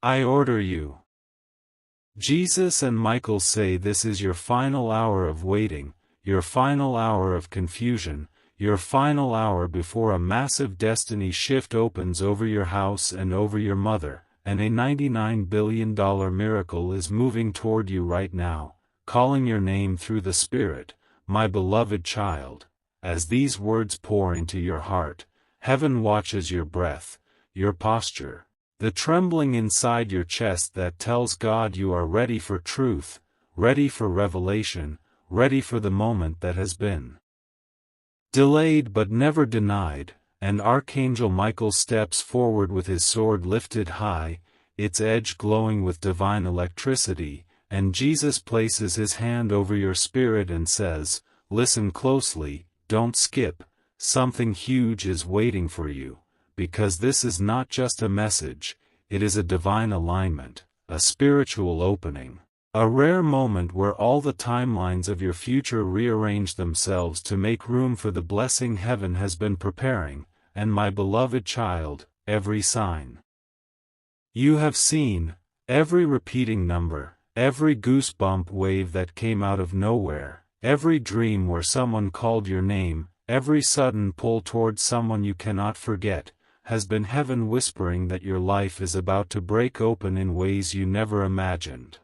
I order you. Jesus and Michaelsay, this is your final hour of waiting, your final hour of confusion, your final hour before a massive destiny shift opens over your house and over your mother, and a $99 billion miracle is moving toward you right now, calling your name through the Spirit, my beloved child. As these words pour into your heart, heaven watches your breath, your posture, the trembling inside your chest that tells God you are ready for truth, ready for revelation, ready for the moment that has been delayed but never denied. And Archangel Michael steps forward with his sword lifted high, its edge glowing with divine electricity, and Jesus places his hand over your spirit and says, "Listen closely, don't skip, something huge is waiting for you. Because this is not just a message, it is a divine alignment, a spiritual opening, a rare moment where all the timelines of your future rearrange themselves to make room for the blessing heaven has been preparing, and my beloved child, every sign you have seen, every repeating number, every goosebump wave that came out of nowhere, every dream where someone called your name, every sudden pull towards someone you cannot forget, has been heaven whispering that your life is about to break open in ways you never imagined.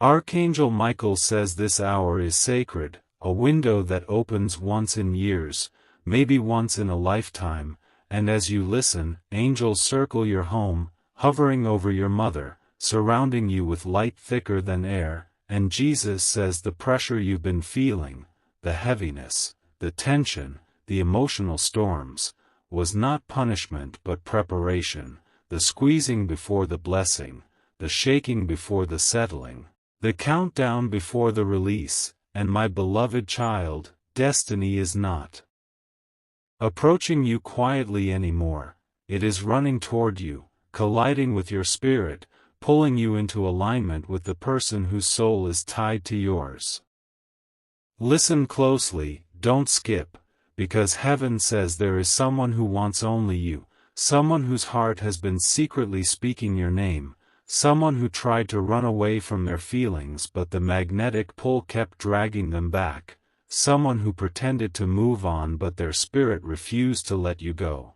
Archangel Michael says this hour is sacred, a window that opens once in years, maybe once in a lifetime, and as you listen, angels circle your home, hovering over your mother, surrounding you with light thicker than air, and Jesus says the pressure you've been feeling, the heaviness, the tension, the emotional storms, was not punishment but preparation, the squeezing before the blessing, the shaking before the settling, the countdown before the release, and my beloved child, destiny is not approaching you quietly anymore, it is running toward you, colliding with your spirit, pulling you into alignment with the person whose soul is tied to yours. Listen closely, don't skip. Because heaven says there is someone who wants only you, someone whose heart has been secretly speaking your name, someone who tried to run away from their feelings but the magnetic pull kept dragging them back, someone who pretended to move on but their spirit refused to let you go.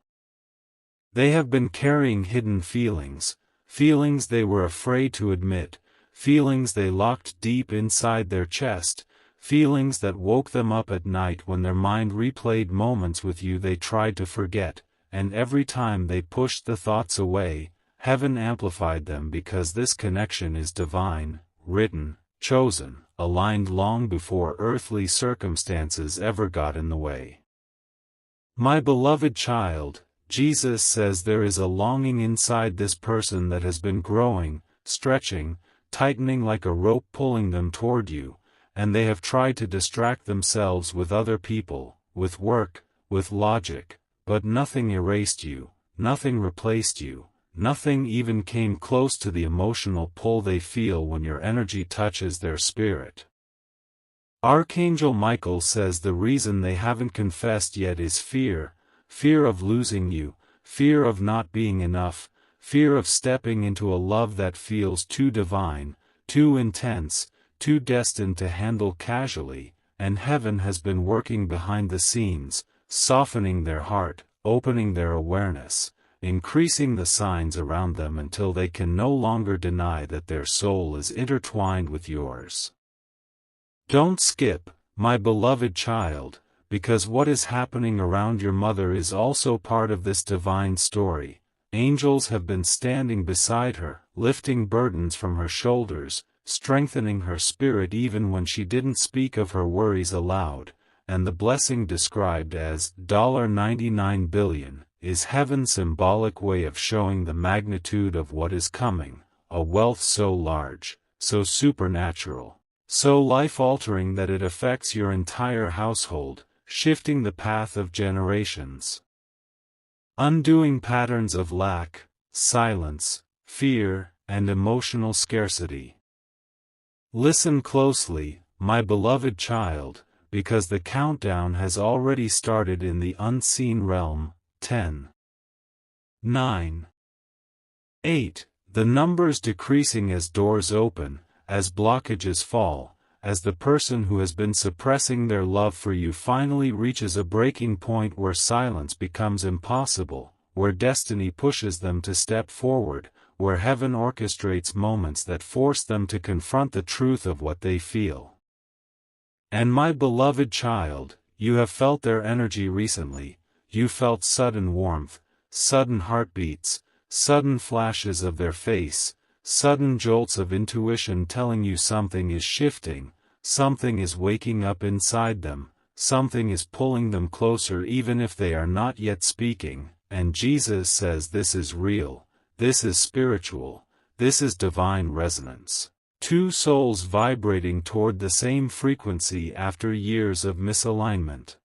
They have been carrying hidden feelings, feelings they were afraid to admit, feelings they locked deep inside their chest, feelings that woke them up at night when their mind replayed moments with you they tried to forget, and every time they pushed the thoughts away, heaven amplified them because this connection is divine, written, chosen, aligned long before earthly circumstances ever got in the way. My beloved child, Jesus says there is a longing inside this person that has been growing, stretching, tightening like a rope pulling them toward you, and they have tried to distract themselves with other people, with work, with logic, but nothing erased you, nothing replaced you, nothing even came close to the emotional pull they feel when your energy touches their spirit. Archangel Michael says the reason they haven't confessed yet is fear, fear of losing you, fear of not being enough, fear of stepping into a love that feels too divine, too intense, too destined to handle casually, and heaven has been working behind the scenes, softening their heart, opening their awareness, increasing the signs around them until they can no longer deny that their soul is intertwined with yours. Don't skip, my beloved child, because what is happening around your mother is also part of this divine story. Angels have been standing beside her, lifting burdens from her shoulders, strengthening her spirit even when she didn't speak of her worries aloud, and the blessing described as $99 billion is heaven's symbolic way of showing the magnitude of what is coming, a wealth so large, so supernatural, so life-altering that it affects your entire household, shifting the path of generations, undoing patterns of lack, silence, fear, and emotional scarcity. Listen closely, my beloved child, because the countdown has already started in the unseen realm. 10, 9, 8, The numbers decreasing as doors open, as blockages fall, as the person who has been suppressing their love for you finally reaches a breaking point where silence becomes impossible, where destiny pushes them to step forward, where heaven orchestrates moments that force them to confront the truth of what they feel. And my beloved child, you have felt their energy recently. You felt sudden warmth, sudden heartbeats, sudden flashes of their face, sudden jolts of intuition telling you something is shifting, something is waking up inside them, something is pulling them closer even if they are not yet speaking, and Jesus says this is real, this is spiritual, this is divine resonance. Two souls vibrating toward the same frequency after years of misalignment.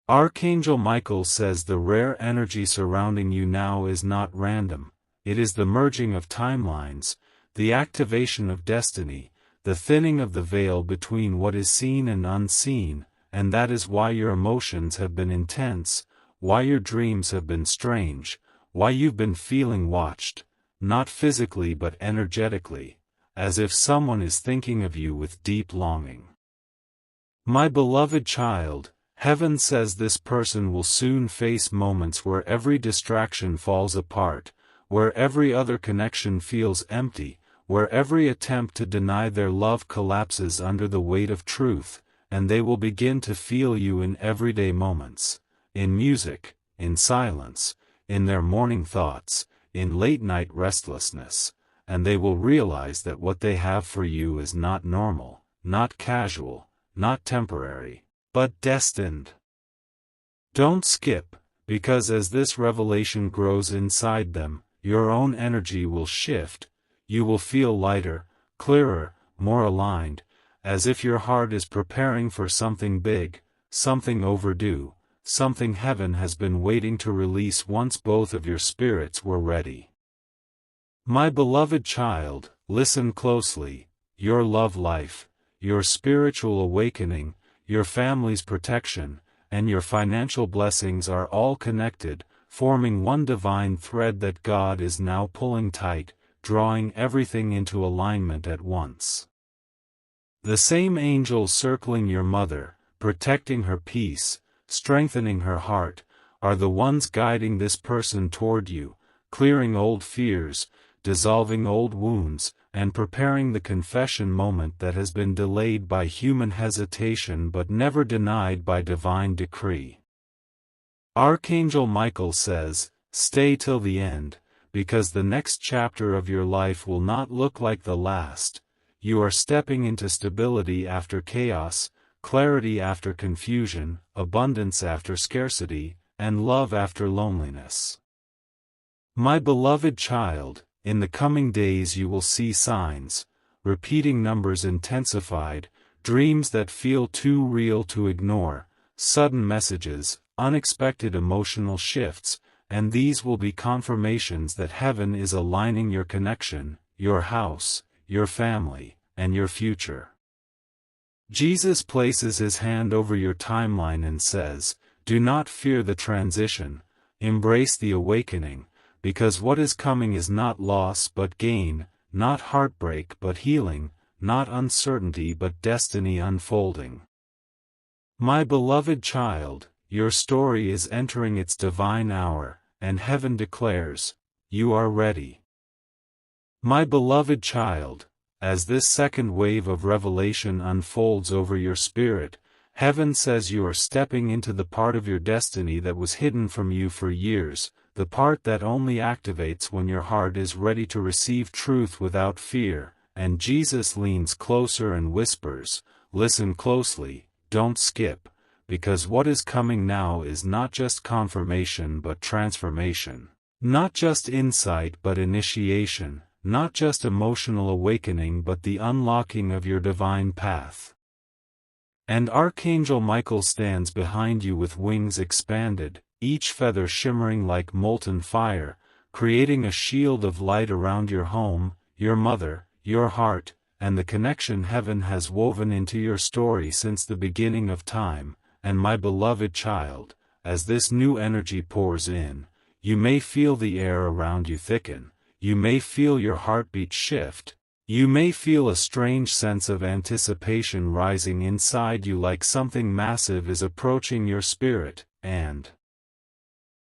Archangel Michael says the rare energy surrounding you now is not random, it is the merging of timelines, the activation of destiny, the thinning of the veil between what is seen and unseen, and that is why your emotions have been intense, why your dreams have been strange, why you've been feeling watched, not physically but energetically, as if someone is thinking of you with deep longing. My beloved child, heaven says this person will soon face moments where every distraction falls apart, where every other connection feels empty, where every attempt to deny their love collapses under the weight of truth, and they will begin to feel you in everyday moments, in music, in silence, in their morning thoughts, in late-night restlessness, and they will realize that what they have for you is not normal, not casual, not temporary, but destined. Don't skip, because as this revelation grows inside them, your own energy will shift, you will feel lighter, clearer, more aligned, as if your heart is preparing for something big, something overdue, something heaven has been waiting to release once both of your spirits were ready. My beloved child, listen closely, your love life, your spiritual awakening, your family's protection, and your financial blessings are all connected, forming one divine thread that God is now pulling tight, drawing everything into alignment at once. The same angels circling your mother, protecting her peace, strengthening her heart, are the ones guiding this person toward you, clearing old fears, dissolving old wounds, and preparing the confession moment that has been delayed by human hesitation but never denied by divine decree. Archangel Michael says, stay till the end, because the next chapter of your life will not look like the last. You are stepping into stability after chaos, clarity after confusion, abundance after scarcity, and love after loneliness. My beloved child, in the coming days you will see signs, repeating numbers intensified, dreams that feel too real to ignore, sudden messages, unexpected emotional shifts, and these will be confirmations that heaven is aligning your connection, your house, your family, and your future. Jesus places his hand over your timeline and says, do not fear the transition, embrace the awakening, because what is coming is not loss but gain, not heartbreak but healing, not uncertainty but destiny unfolding. My beloved child, your story is entering its divine hour, and heaven declares, you are ready. My beloved child, as this second wave of revelation unfolds over your spirit, heaven says you are stepping into the part of your destiny that was hidden from you for years, the part that only activates when your heart is ready to receive truth without fear, and Jesus leans closer and whispers, listen closely, don't skip, because what is coming now is not just confirmation but transformation, not just insight but initiation, not just emotional awakening but the unlocking of your divine path. And Archangel Michael stands behind you with wings expanded, each feather shimmering like molten fire, creating a shield of light around your home, your mother, your heart, and the connection heaven has woven into your story since the beginning of time. And my beloved child, as this new energy pours in, you may feel the air around you thicken, you may feel your heartbeat shift. You may feel a strange sense of anticipation rising inside you, like something massive is approaching your spirit, and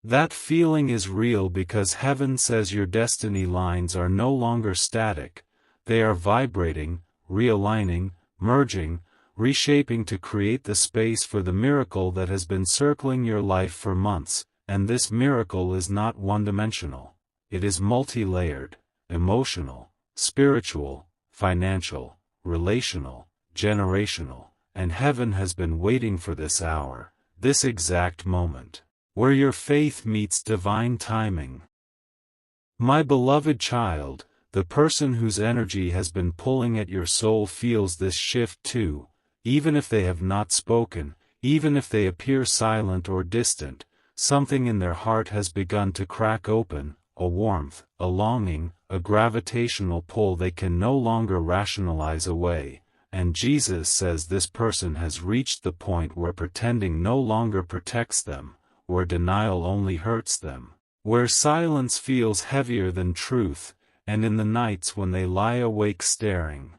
that feeling is real because heaven says your destiny lines are no longer static, they are vibrating, realigning, merging, reshaping to create the space for the miracle that has been circling your life for months, and this miracle is not one-dimensional. It is multi-layered, emotional, spiritual, financial, relational, generational, and heaven has been waiting for this hour, this exact moment, where your faith meets divine timing. My beloved child, the person whose energy has been pulling at your soul feels this shift too, even if they have not spoken, even if they appear silent or distant. Something in their heart has begun to crack open, a warmth, a longing, a gravitational pull they can no longer rationalize away, and Jesus says this person has reached the point where pretending no longer protects them, where denial only hurts them, where silence feels heavier than truth, and in the nights when they lie awake staring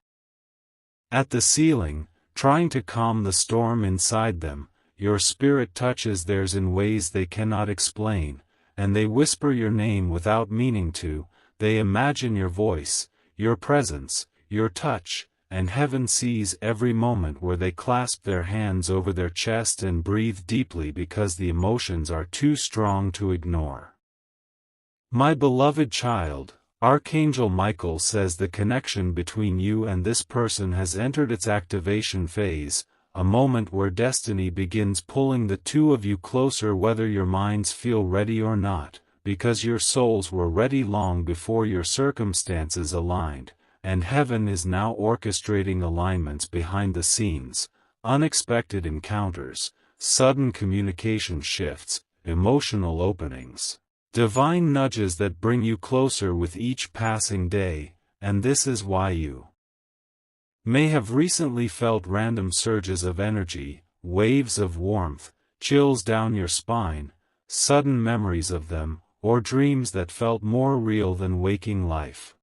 at the ceiling, trying to calm the storm inside them, your spirit touches theirs in ways they cannot explain, and they whisper your name without meaning to, they imagine your voice, your presence, your touch, and heaven sees every moment where they clasp their hands over their chest and breathe deeply because the emotions are too strong to ignore. My beloved child, Archangel Michael says the connection between you and this person has entered its activation phase, a moment where destiny begins pulling the two of you closer whether your minds feel ready or not, because your souls were ready long before your circumstances aligned, and heaven is now orchestrating alignments behind the scenes, unexpected encounters, sudden communication shifts, emotional openings, divine nudges that bring you closer with each passing day, and this is why you may have recently felt random surges of energy, waves of warmth, chills down your spine, sudden memories of them, or dreams that felt more real than waking life.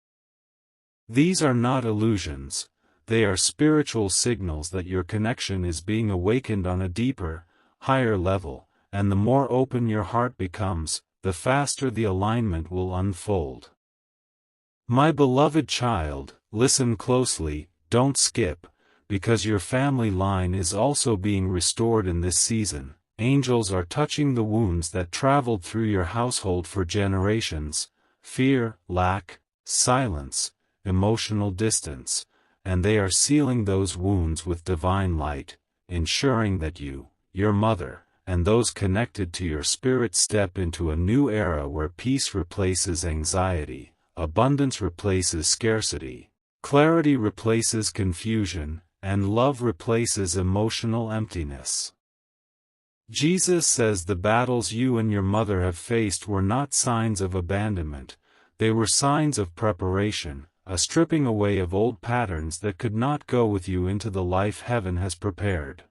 These are not illusions, they are spiritual signals that your connection is being awakened on a deeper, higher level, and the more open your heart becomes, the faster the alignment will unfold. My beloved child, listen closely, don't skip, because your family line is also being restored in this season. Angels are touching the wounds that traveled through your household for generations, fear, lack, silence, emotional distance, and they are sealing those wounds with divine light, ensuring that you, your mother, and those connected to your spirit step into a new era where peace replaces anxiety, abundance replaces scarcity, clarity replaces confusion, and love replaces emotional emptiness. Jesus says the battles you and your mother have faced were not signs of abandonment, they were signs of preparation, a stripping away of old patterns that could not go with you into the life heaven has prepared.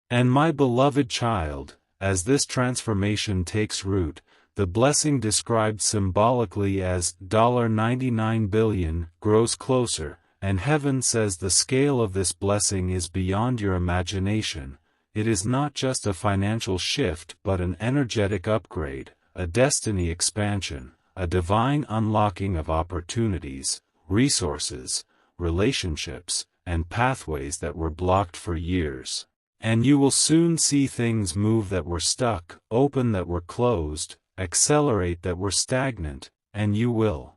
And my beloved child, as this transformation takes root, the blessing described symbolically as $99 billion grows closer, and heaven says the scale of this blessing is beyond your imagination. It is not just a financial shift but an energetic upgrade, a destiny expansion, a divine unlocking of opportunities, resources, relationships, and pathways that were blocked for years. And you will soon see things move that were stuck, open that were closed, accelerate that were stagnant, and you will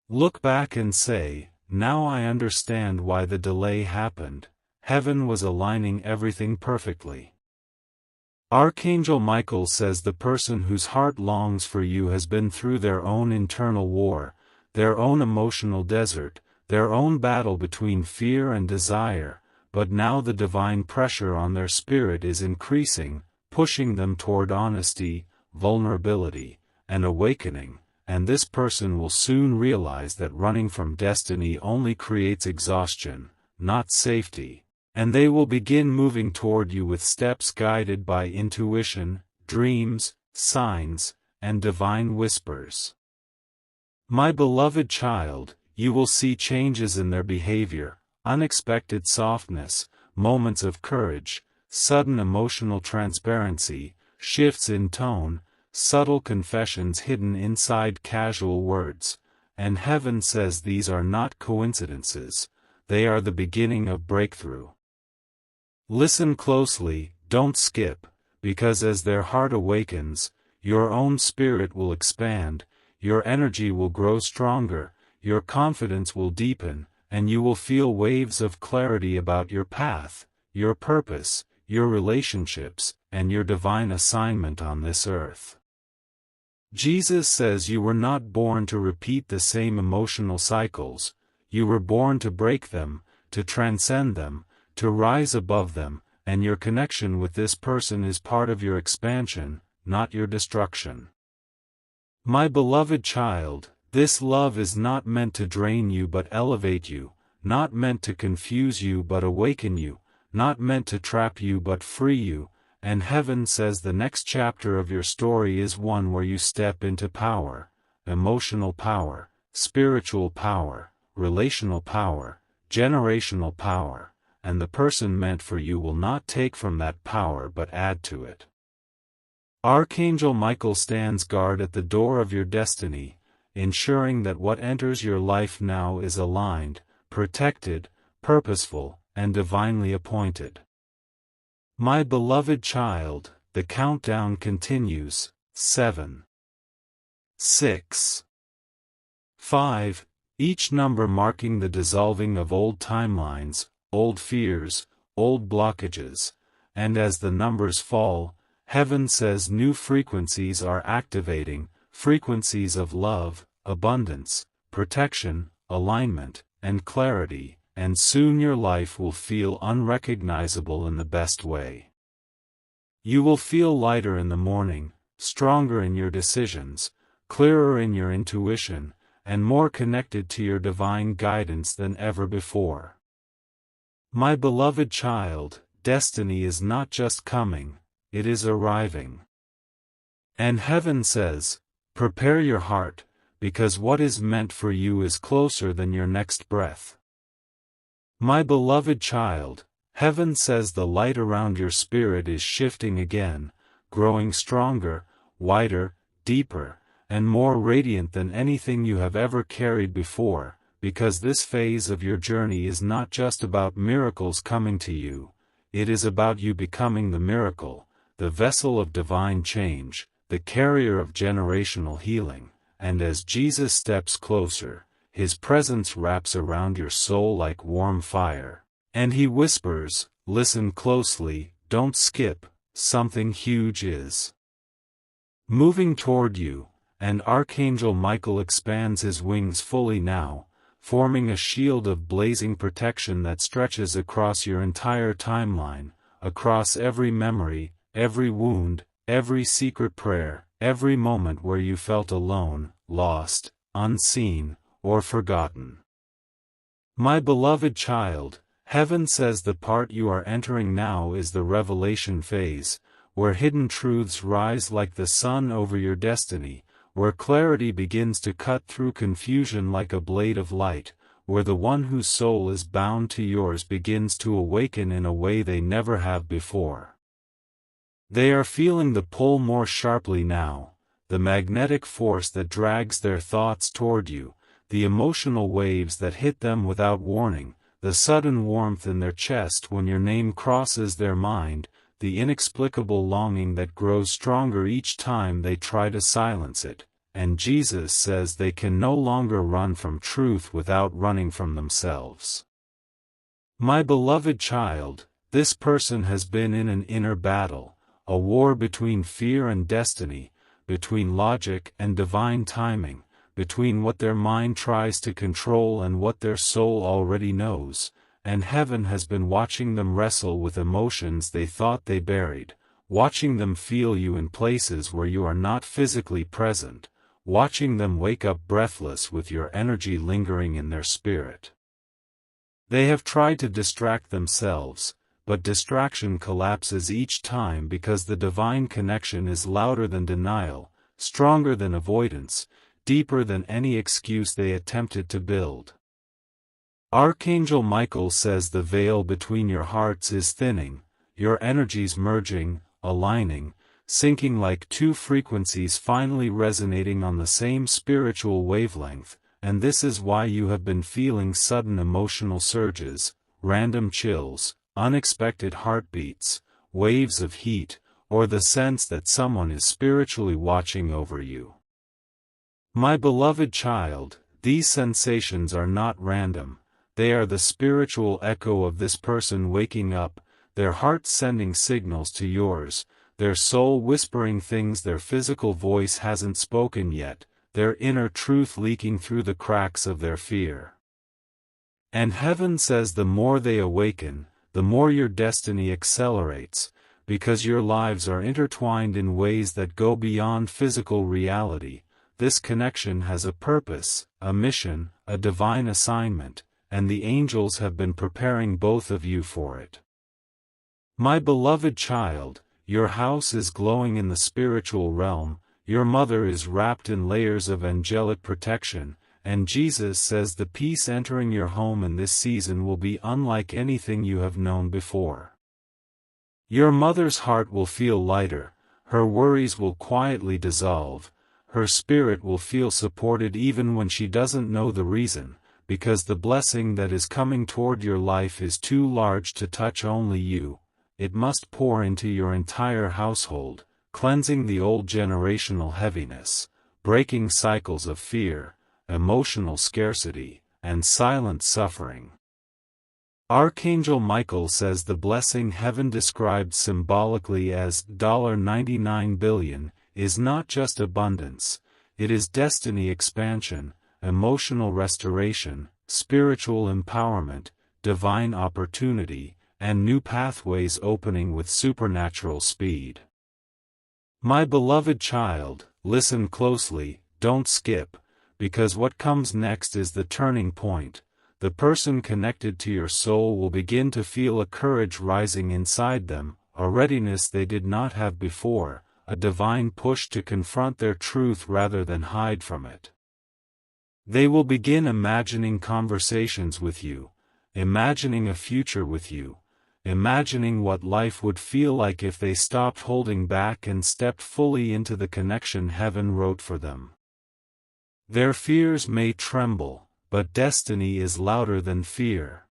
look back and say, now I understand why the delay happened. Heaven was aligning everything perfectly. Archangel Michael says the person whose heart longs for you has been through their own internal war, their own emotional desert, their own battle between fear and desire, but now the divine pressure on their spirit is increasing, pushing them toward honesty, vulnerability, and awakening, and this person will soon realize that running from destiny only creates exhaustion, not safety, and they will begin moving toward you with steps guided by intuition, dreams, signs, and divine whispers. My beloved child, you will see changes in their behavior, unexpected softness, moments of courage, sudden emotional transparency, shifts in tone, subtle confessions hidden inside casual words, and heaven says these are not coincidences, they are the beginning of breakthrough. Listen closely, don't skip, because as their heart awakens, your own spirit will expand, your energy will grow stronger, your confidence will deepen, and you will feel waves of clarity about your path, your purpose, your relationships, and your divine assignment on this earth. Jesus says you were not born to repeat the same emotional cycles, you were born to break them, to transcend them, to rise above them, and your connection with this person is part of your expansion, not your destruction. My beloved child, this love is not meant to drain you but elevate you, not meant to confuse you but awaken you, not meant to trap you but free you, and heaven says the next chapter of your story is one where you step into power, emotional power, spiritual power, relational power, generational power, and the person meant for you will not take from that power but add to it. Archangel Michael stands guard at the door of your destiny, ensuring that what enters your life now is aligned, protected, purposeful, and divinely appointed. My beloved child, the countdown continues. 7, 6, 5, each number marking the dissolving of old timelines, old fears, old blockages, and as the numbers fall, heaven says new frequencies are activating, frequencies of love, abundance, protection, alignment, and clarity, and soon your life will feel unrecognizable in the best way. You will feel lighter in the morning, stronger in your decisions, clearer in your intuition, and more connected to your divine guidance than ever before. My beloved child, destiny is not just coming, it is arriving. And heaven says, prepare your heart, because what is meant for you is closer than your next breath. My beloved child, heaven says the light around your spirit is shifting again, growing stronger, wider, deeper, and more radiant than anything you have ever carried before, because this phase of your journey is not just about miracles coming to you, it is about you becoming the miracle, the vessel of divine change, the carrier of generational healing, and as Jesus steps closer, His presence wraps around your soul like warm fire, and He whispers, listen closely, don't skip, something huge is moving toward you, and Archangel Michael expands his wings fully now, forming a shield of blazing protection that stretches across your entire timeline, across every memory, every wound, every secret prayer, every moment where you felt alone, lost, unseen, or forgotten. My beloved child, heaven says the part you are entering now is the revelation phase, where hidden truths rise like the sun over your destiny, where clarity begins to cut through confusion like a blade of light, where the one whose soul is bound to yours begins to awaken in a way they never have before. They are feeling the pull more sharply now, the magnetic force that drags their thoughts toward you, the emotional waves that hit them without warning, the sudden warmth in their chest when your name crosses their mind, the inexplicable longing that grows stronger each time they try to silence it, and Jesus says they can no longer run from truth without running from themselves. My beloved child, this person has been in an inner battle, a war between fear and destiny, between logic and divine timing, between what their mind tries to control and what their soul already knows, and heaven has been watching them wrestle with emotions they thought they buried, watching them feel you in places where you are not physically present, watching them wake up breathless with your energy lingering in their spirit. They have tried to distract themselves, but distraction collapses each time because the divine connection is louder than denial, stronger than avoidance, deeper than any excuse they attempted to build. Archangel Michael says the veil between your hearts is thinning, your energies merging, aligning, syncing like two frequencies finally resonating on the same spiritual wavelength, and this is why you have been feeling sudden emotional surges, random chills, unexpected heartbeats, waves of heat, or the sense that someone is spiritually watching over you. My beloved child, these sensations are not random, they are the spiritual echo of this person waking up, their heart sending signals to yours, their soul whispering things their physical voice hasn't spoken yet, their inner truth leaking through the cracks of their fear. And heaven says the more they awaken, the more your destiny accelerates, because your lives are intertwined in ways that go beyond physical reality. This connection has a purpose, a mission, a divine assignment, and the angels have been preparing both of you for it. My beloved child, your house is glowing in the spiritual realm, your mother is wrapped in layers of angelic protection, and Jesus says the peace entering your home in this season will be unlike anything you have known before. Your mother's heart will feel lighter, her worries will quietly dissolve, her spirit will feel supported even when she doesn't know the reason, because the blessing that is coming toward your life is too large to touch only you. It must pour into your entire household, cleansing the old generational heaviness, breaking cycles of fear, emotional scarcity, and silent suffering. Archangel Michael says the blessing heaven described symbolically as $99 billion is not just abundance, it is destiny expansion, emotional restoration, spiritual empowerment, divine opportunity, and new pathways opening with supernatural speed. My beloved child, listen closely, don't skip, because what comes next is the turning point. The person connected to your soul will begin to feel a courage rising inside them, a readiness they did not have before, a divine push to confront their truth rather than hide from it. They will begin imagining conversations with you, imagining a future with you, imagining what life would feel like if they stopped holding back and stepped fully into the connection heaven wrote for them. Their fears may tremble, but destiny is louder than fear.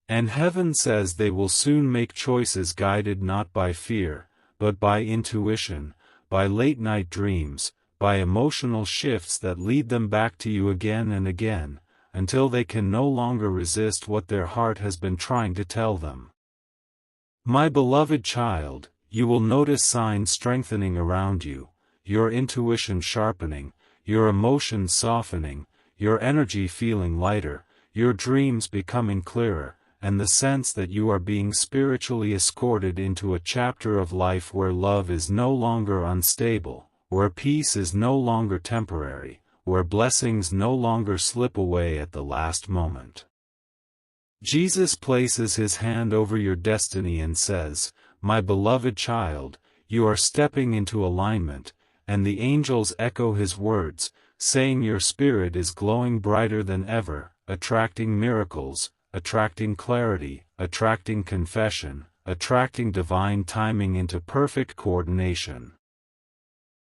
And heaven says they will soon make choices guided not by fear, but by intuition, by late-night dreams, by emotional shifts that lead them back to you again and again, until they can no longer resist what their heart has been trying to tell them. My beloved child, you will notice signs strengthening around you, your intuition sharpening, your emotions softening, your energy feeling lighter, your dreams becoming clearer, and the sense that you are being spiritually escorted into a chapter of life where love is no longer unstable, where peace is no longer temporary, where blessings no longer slip away at the last moment. Jesus places his hand over your destiny and says, "My beloved child, you are stepping into alignment," and the angels echo his words, saying your spirit is glowing brighter than ever, attracting miracles, attracting clarity, attracting confession, attracting divine timing into perfect coordination.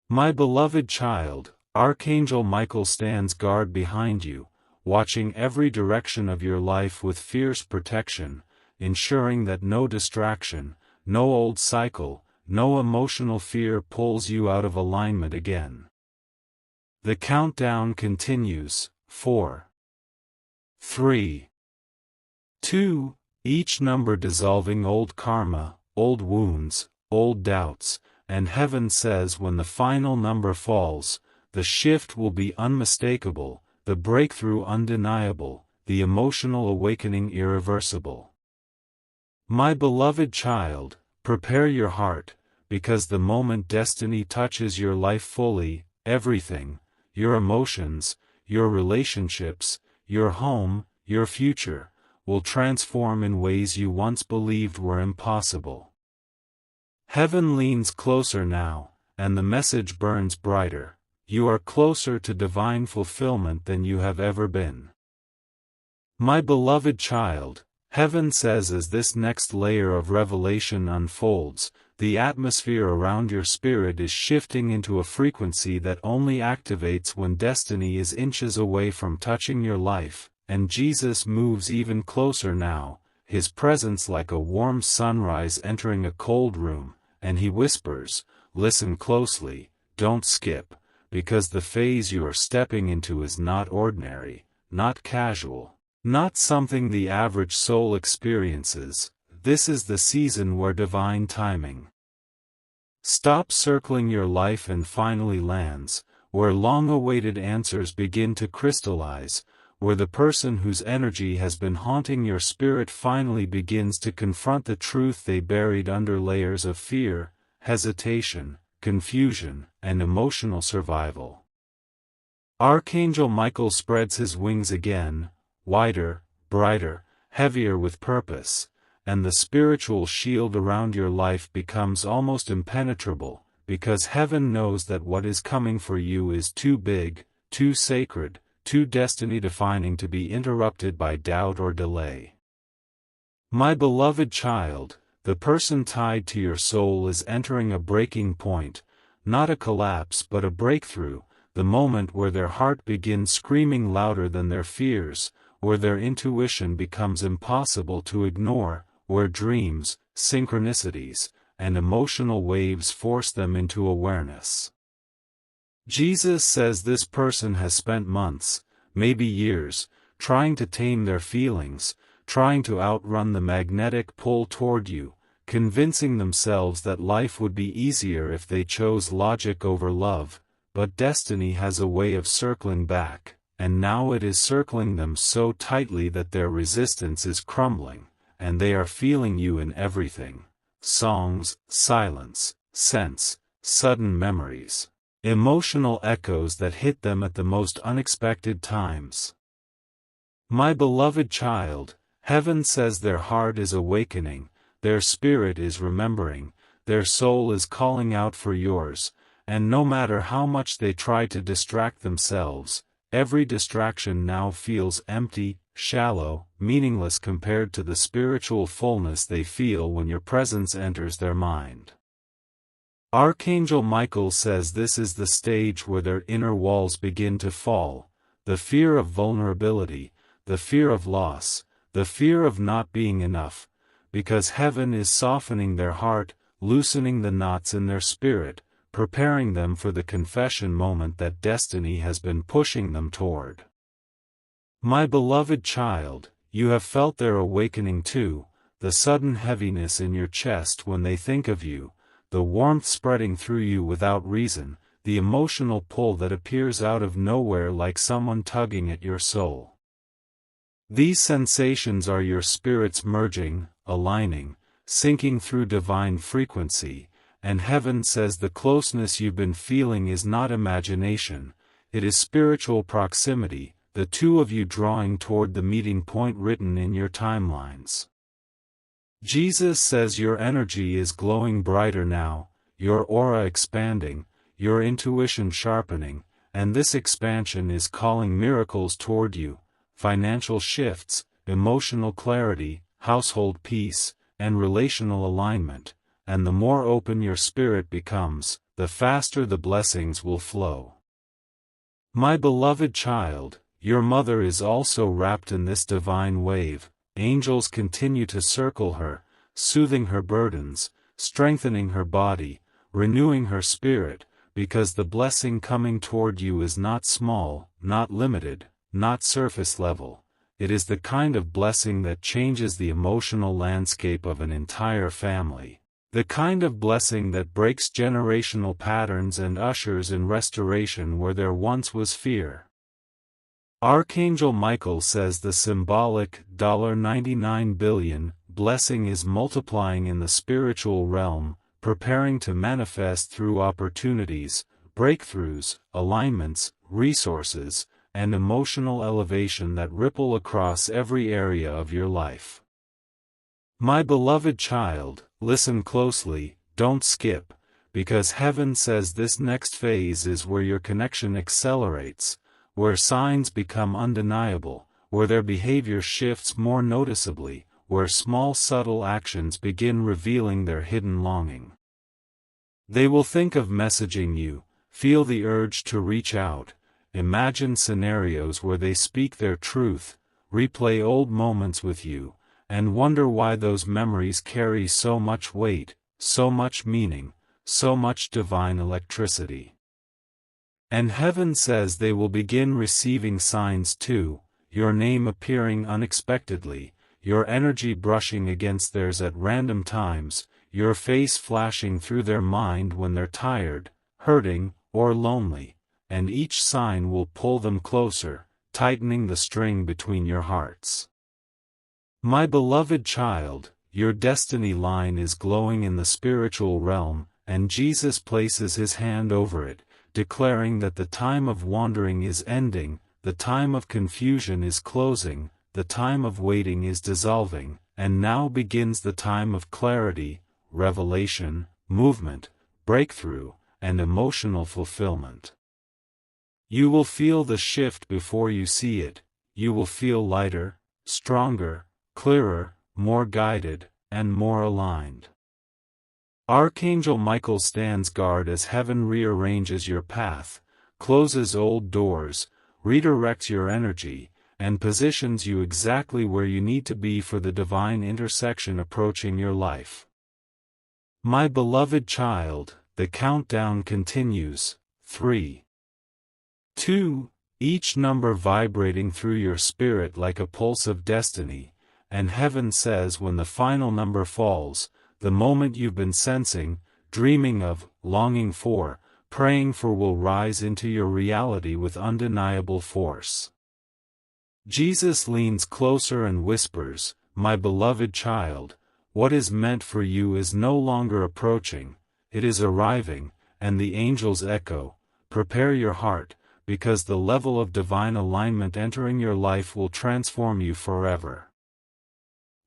My beloved child, Archangel Michael stands guard behind you, watching every direction of your life with fierce protection, ensuring that no distraction, no old cycle, no emotional fear pulls you out of alignment again. The countdown continues, 4, 3, 2, each number dissolving old karma, old wounds, old doubts, and heaven says when the final number falls, the shift will be unmistakable, the breakthrough undeniable, the emotional awakening irreversible. My beloved child, prepare your heart, because the moment destiny touches your life fully, everything, your emotions, your relationships, your home, your future, will transform in ways you once believed were impossible. Heaven leans closer now, and the message burns brighter. You are closer to divine fulfillment than you have ever been. My beloved child, heaven says as this next layer of revelation unfolds, the atmosphere around your spirit is shifting into a frequency that only activates when destiny is inches away from touching your life, and Jesus moves even closer now, his presence like a warm sunrise entering a cold room, and he whispers, "Listen closely, don't skip, because the phase you are stepping into is not ordinary, not casual, not something the average soul experiences. This is the season where divine timing stops circling your life and finally lands, where long-awaited answers begin to crystallize, where the person whose energy has been haunting your spirit finally begins to confront the truth they buried under layers of fear, hesitation, confusion, and emotional survival." Archangel Michael spreads his wings again, wider, brighter, heavier with purpose, and the spiritual shield around your life becomes almost impenetrable, because heaven knows that what is coming for you is too big, too sacred, too destiny-defining to be interrupted by doubt or delay. My beloved child, the person tied to your soul is entering a breaking point, not a collapse but a breakthrough, the moment where their heart begins screaming louder than their fears, where their intuition becomes impossible to ignore, where dreams, synchronicities, and emotional waves force them into awareness. Jesus says this person has spent months, maybe years, trying to tame their feelings, trying to outrun the magnetic pull toward you, convincing themselves that life would be easier if they chose logic over love, but destiny has a way of circling back, and now it is circling them so tightly that their resistance is crumbling, and they are feeling you in everything: songs, silence, scents, sudden memories, emotional echoes that hit them at the most unexpected times. My beloved child, heaven says their heart is awakening, their spirit is remembering, their soul is calling out for yours, and no matter how much they try to distract themselves, every distraction now feels empty, shallow, meaningless compared to the spiritual fullness they feel when your presence enters their mind. Archangel Michael says this is the stage where their inner walls begin to fall, the fear of vulnerability, the fear of loss, the fear of not being enough, because heaven is softening their heart, loosening the knots in their spirit, preparing them for the confession moment that destiny has been pushing them toward. My beloved child, you have felt their awakening too, the sudden heaviness in your chest when they think of you, the warmth spreading through you without reason, the emotional pull that appears out of nowhere like someone tugging at your soul. These sensations are your spirits merging, aligning, sinking through divine frequency, and heaven says the closeness you've been feeling is not imagination, it is spiritual proximity, the two of you drawing toward the meeting point written in your timelines. Jesus says your energy is glowing brighter now, your aura expanding, your intuition sharpening, and this expansion is calling miracles toward you, financial shifts, emotional clarity, household peace, and relational alignment, and the more open your spirit becomes, the faster the blessings will flow. My beloved child, your mother is also wrapped in this divine wave. Angels continue to circle her, soothing her burdens, strengthening her body, renewing her spirit, because the blessing coming toward you is not small, not limited, not surface level. It is the kind of blessing that changes the emotional landscape of an entire family. The kind of blessing that breaks generational patterns and ushers in restoration where there once was fear. Archangel Michael says the symbolic $99 billion blessing is multiplying in the spiritual realm, preparing to manifest through opportunities, breakthroughs, alignments, resources, and emotional elevation that ripple across every area of your life. My beloved child, listen closely, don't skip, because heaven says this next phase is where your connection accelerates, where signs become undeniable, where their behavior shifts more noticeably, where small subtle actions begin revealing their hidden longing. They will think of messaging you, feel the urge to reach out, imagine scenarios where they speak their truth, replay old moments with you, and wonder why those memories carry so much weight, so much meaning, so much divine electricity. And heaven says they will begin receiving signs too, your name appearing unexpectedly, your energy brushing against theirs at random times, your face flashing through their mind when they're tired, hurting, or lonely, and each sign will pull them closer, tightening the string between your hearts. My beloved child, your destiny line is glowing in the spiritual realm, and Jesus places his hand over it, declaring that the time of wandering is ending, the time of confusion is closing, the time of waiting is dissolving, and now begins the time of clarity, revelation, movement, breakthrough, and emotional fulfillment. You will feel the shift before you see it, you will feel lighter, stronger, clearer, more guided, and more aligned. Archangel Michael stands guard as heaven rearranges your path, closes old doors, redirects your energy, and positions you exactly where you need to be for the divine intersection approaching your life. My beloved child, the countdown continues. 3, 2, each number vibrating through your spirit like a pulse of destiny, and heaven says when the final number falls, the moment you've been sensing, dreaming of, longing for, praying for will rise into your reality with undeniable force. Jesus leans closer and whispers, "My beloved child, what is meant for you is no longer approaching, it is arriving," and the angels echo, "Prepare your heart, because the level of divine alignment entering your life will transform you forever."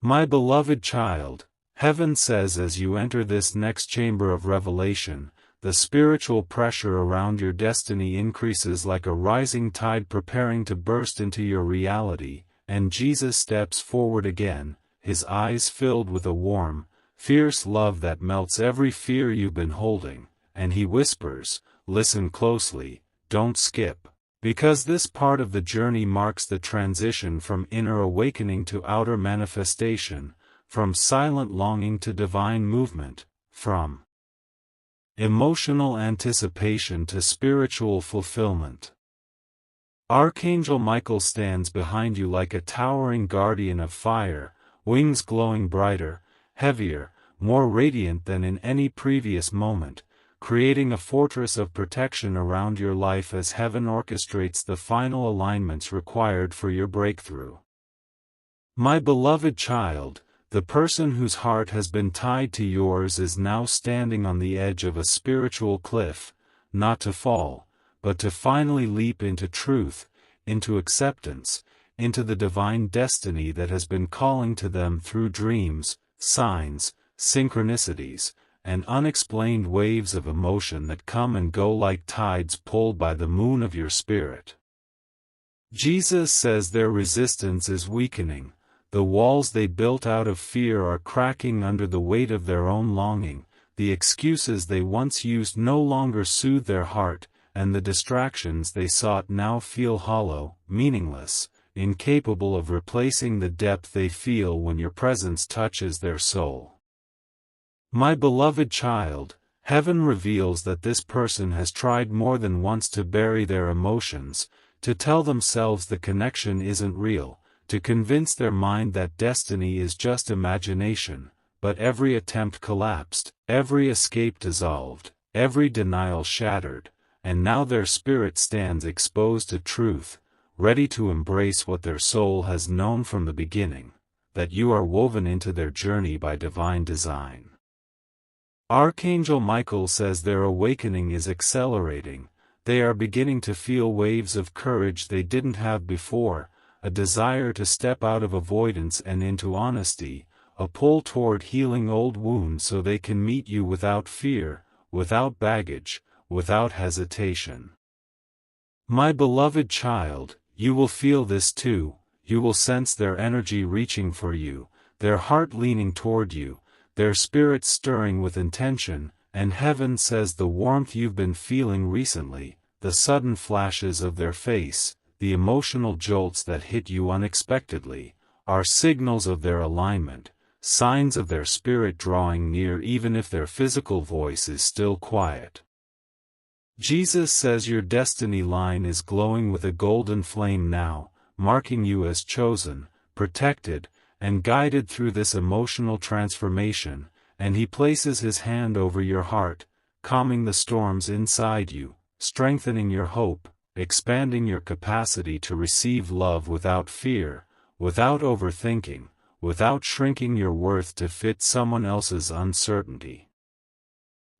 My beloved child, heaven says as you enter this next chamber of revelation, the spiritual pressure around your destiny increases like a rising tide preparing to burst into your reality, and Jesus steps forward again, his eyes filled with a warm, fierce love that melts every fear you've been holding, and he whispers, "Listen closely, don't skip. Because this part of the journey marks the transition from inner awakening to outer manifestation, from silent longing to divine movement, from emotional anticipation to spiritual fulfillment." Archangel Michael stands behind you like a towering guardian of fire, wings glowing brighter, heavier, more radiant than in any previous moment, creating a fortress of protection around your life as heaven orchestrates the final alignments required for your breakthrough. My beloved child, the person whose heart has been tied to yours is now standing on the edge of a spiritual cliff, not to fall, but to finally leap into truth, into acceptance, into the divine destiny that has been calling to them through dreams, signs, synchronicities, and unexplained waves of emotion that come and go like tides pulled by the moon of your spirit. Jesus says their resistance is weakening, the walls they built out of fear are cracking under the weight of their own longing, the excuses they once used no longer soothe their heart, and the distractions they sought now feel hollow, meaningless, incapable of replacing the depth they feel when your presence touches their soul. My beloved child, heaven reveals that this person has tried more than once to bury their emotions, to tell themselves the connection isn't real, to convince their mind that destiny is just imagination, but every attempt collapsed, every escape dissolved, every denial shattered, and now their spirit stands exposed to truth, ready to embrace what their soul has known from the beginning, that you are woven into their journey by divine design. Archangel Michael says their awakening is accelerating, they are beginning to feel waves of courage they didn't have before, a desire to step out of avoidance and into honesty, a pull toward healing old wounds so they can meet you without fear, without baggage, without hesitation. My beloved child, you will feel this too. You will sense their energy reaching for you, their heart leaning toward you, their spirit stirring with intention, and heaven says the warmth you've been feeling recently, the sudden flashes of their face, the emotional jolts that hit you unexpectedly, are signals of their alignment, signs of their spirit drawing near even if their physical voice is still quiet. Jesus says your destiny line is glowing with a golden flame now, marking you as chosen, protected, and guided through this emotional transformation, and He places His hand over your heart, calming the storms inside you, strengthening your hope, expanding your capacity to receive love without fear, without overthinking, without shrinking your worth to fit someone else's uncertainty.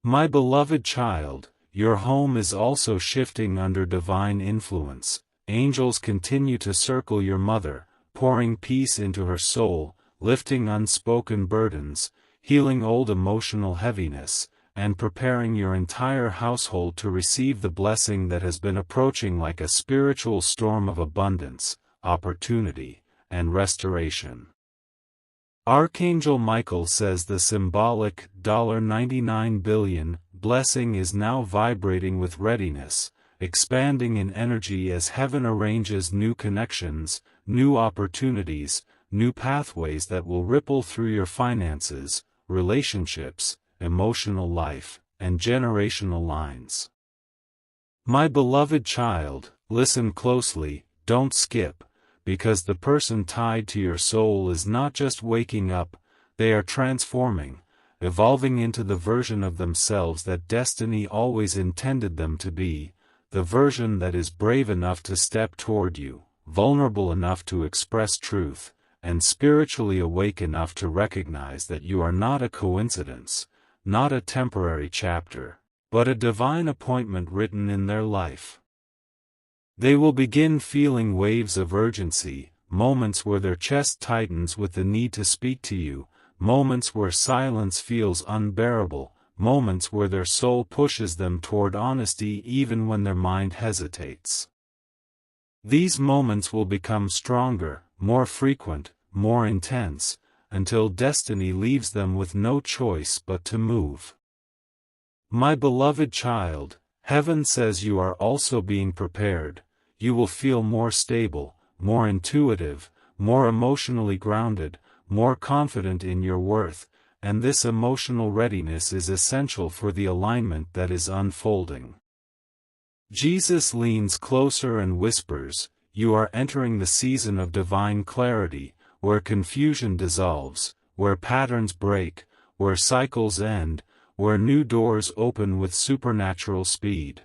My beloved child, your home is also shifting under divine influence. Angels continue to circle your mother, pouring peace into her soul, lifting unspoken burdens, healing old emotional heaviness, and preparing your entire household to receive the blessing that has been approaching like a spiritual storm of abundance, opportunity, and restoration. Archangel Michael says the symbolic $99 billion blessing is now vibrating with readiness, expanding in energy as heaven arranges new connections, new opportunities, new pathways that will ripple through your finances, relationships, emotional life, and generational lines. My beloved child, listen closely, don't skip, because the person tied to your soul is not just waking up, they are transforming, evolving into the version of themselves that destiny always intended them to be, the version that is brave enough to step toward you, vulnerable enough to express truth, and spiritually awake enough to recognize that you are not a coincidence, not a temporary chapter, but a divine appointment written in their life. They will begin feeling waves of urgency, moments where their chest tightens with the need to speak to you, moments where silence feels unbearable, moments where their soul pushes them toward honesty even when their mind hesitates. These moments will become stronger, more frequent, more intense, until destiny leaves them with no choice but to move. My beloved child, heaven says you are also being prepared. You will feel more stable, more intuitive, more emotionally grounded, more confident in your worth, and this emotional readiness is essential for the alignment that is unfolding. Jesus leans closer and whispers, you are entering the season of divine clarity, where confusion dissolves, where patterns break, where cycles end, where new doors open with supernatural speed.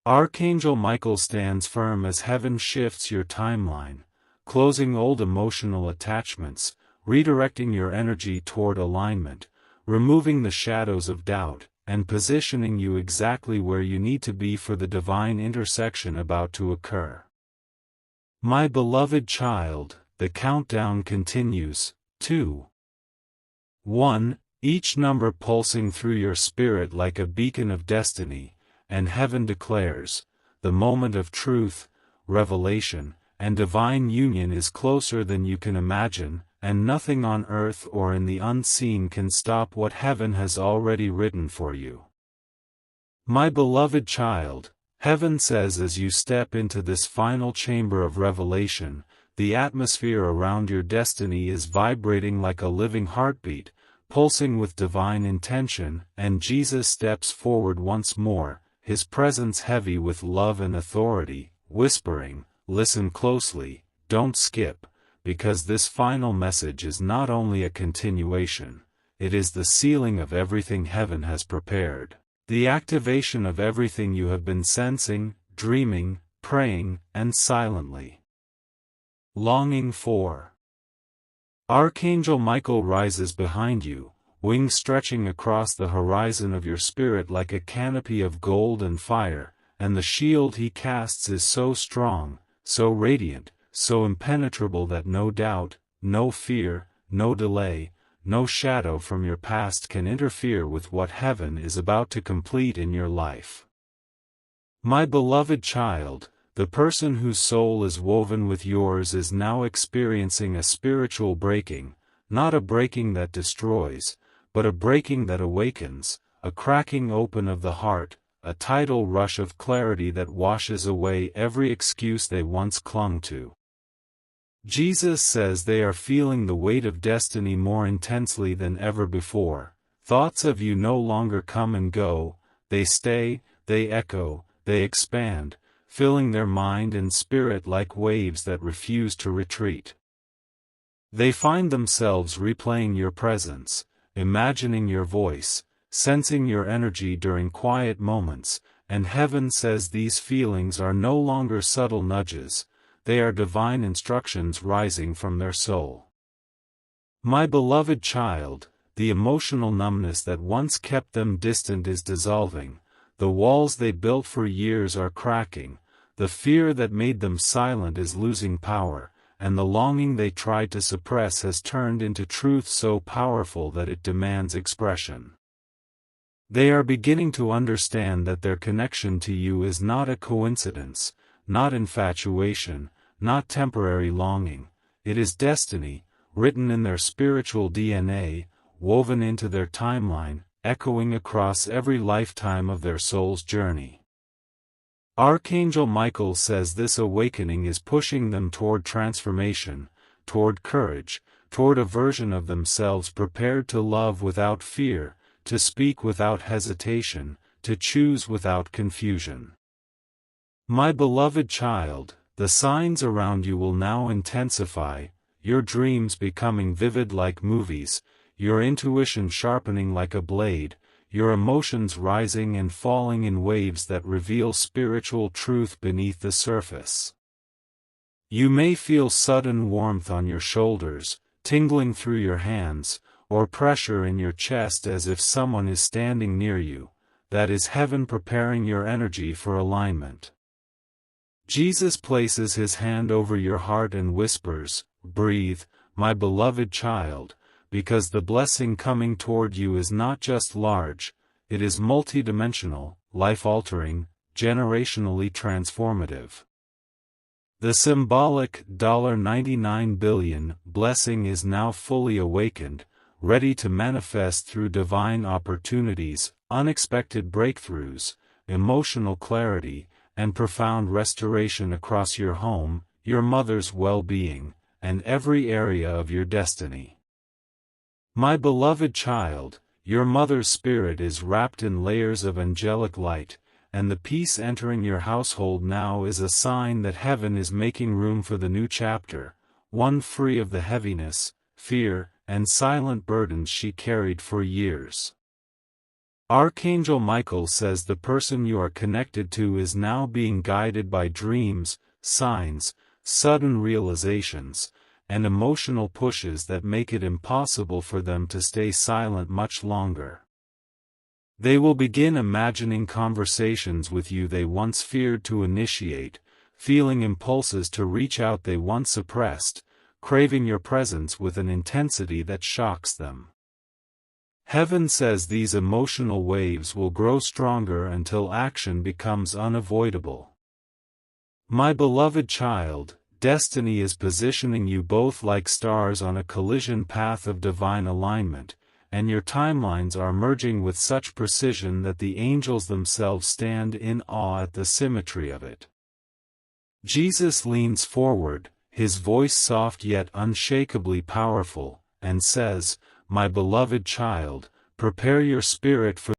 Archangel Michael stands firm as heaven shifts your timeline, closing old emotional attachments, redirecting your energy toward alignment, removing the shadows of doubt, and positioning you exactly where you need to be for the divine intersection about to occur. My beloved child, the countdown continues. 2. 1. Each number pulsing through your spirit like a beacon of destiny, and heaven declares, the moment of truth, revelation, and divine union is closer than you can imagine, and nothing on earth or in the unseen can stop what heaven has already written for you. My beloved child, heaven says as you step into this final chamber of revelation, the atmosphere around your destiny is vibrating like a living heartbeat, pulsing with divine intention, and Jesus steps forward once more, His presence heavy with love and authority, whispering, listen closely, don't skip, because this final message is not only a continuation, it is the sealing of everything heaven has prepared, the activation of everything you have been sensing, dreaming, praying, and silently longing for. Archangel Michael rises behind you, wings stretching across the horizon of your spirit like a canopy of gold and fire, and the shield he casts is so strong, so radiant, so impenetrable that no doubt, no fear, no delay, no shadow from your past can interfere with what heaven is about to complete in your life. My beloved child, the person whose soul is woven with yours is now experiencing a spiritual breaking, not a breaking that destroys, but a breaking that awakens, a cracking open of the heart, a tidal rush of clarity that washes away every excuse they once clung to. Jesus says they are feeling the weight of destiny more intensely than ever before. Thoughts of you no longer come and go, they stay, they echo, they expand, filling their mind and spirit like waves that refuse to retreat. They find themselves replaying your presence, imagining your voice, sensing your energy during quiet moments, and heaven says these feelings are no longer subtle nudges, they are divine instructions rising from their soul. My beloved child, the emotional numbness that once kept them distant is dissolving, the walls they built for years are cracking, the fear that made them silent is losing power, and the longing they tried to suppress has turned into truth so powerful that it demands expression. They are beginning to understand that their connection to you is not a coincidence, not infatuation, not temporary longing, it is destiny, written in their spiritual DNA, woven into their timeline, echoing across every lifetime of their soul's journey. Archangel Michael says this awakening is pushing them toward transformation, toward courage, toward a version of themselves prepared to love without fear, to speak without hesitation, to choose without confusion. My beloved child, the signs around you will now intensify, your dreams becoming vivid like movies, your intuition sharpening like a blade, your emotions rising and falling in waves that reveal spiritual truth beneath the surface. You may feel sudden warmth on your shoulders, tingling through your hands, or pressure in your chest as if someone is standing near you. That is heaven preparing your energy for alignment. Jesus places his hand over your heart and whispers, "Breathe, my beloved child," because the blessing coming toward you is not just large, it is multidimensional, life-altering, generationally transformative. The symbolic $99 billion blessing is now fully awakened, ready to manifest through divine opportunities, unexpected breakthroughs, emotional clarity, and profound restoration across your home, your mother's well-being, and every area of your destiny. My beloved child, your mother's spirit is wrapped in layers of angelic light, and the peace entering your household now is a sign that heaven is making room for the new chapter, one free of the heaviness, fear, and silent burdens she carried for years. Archangel Michael says the person you are connected to is now being guided by dreams, signs, sudden realizations, and emotional pushes that make it impossible for them to stay silent much longer. They will begin imagining conversations with you they once feared to initiate, feeling impulses to reach out they once suppressed, craving your presence with an intensity that shocks them. Heaven says these emotional waves will grow stronger until action becomes unavoidable. My beloved child, destiny is positioning you both like stars on a collision path of divine alignment, and your timelines are merging with such precision that the angels themselves stand in awe at the symmetry of it. Jesus leans forward, his voice soft yet unshakably powerful, and says, "My beloved child, prepare your spirit for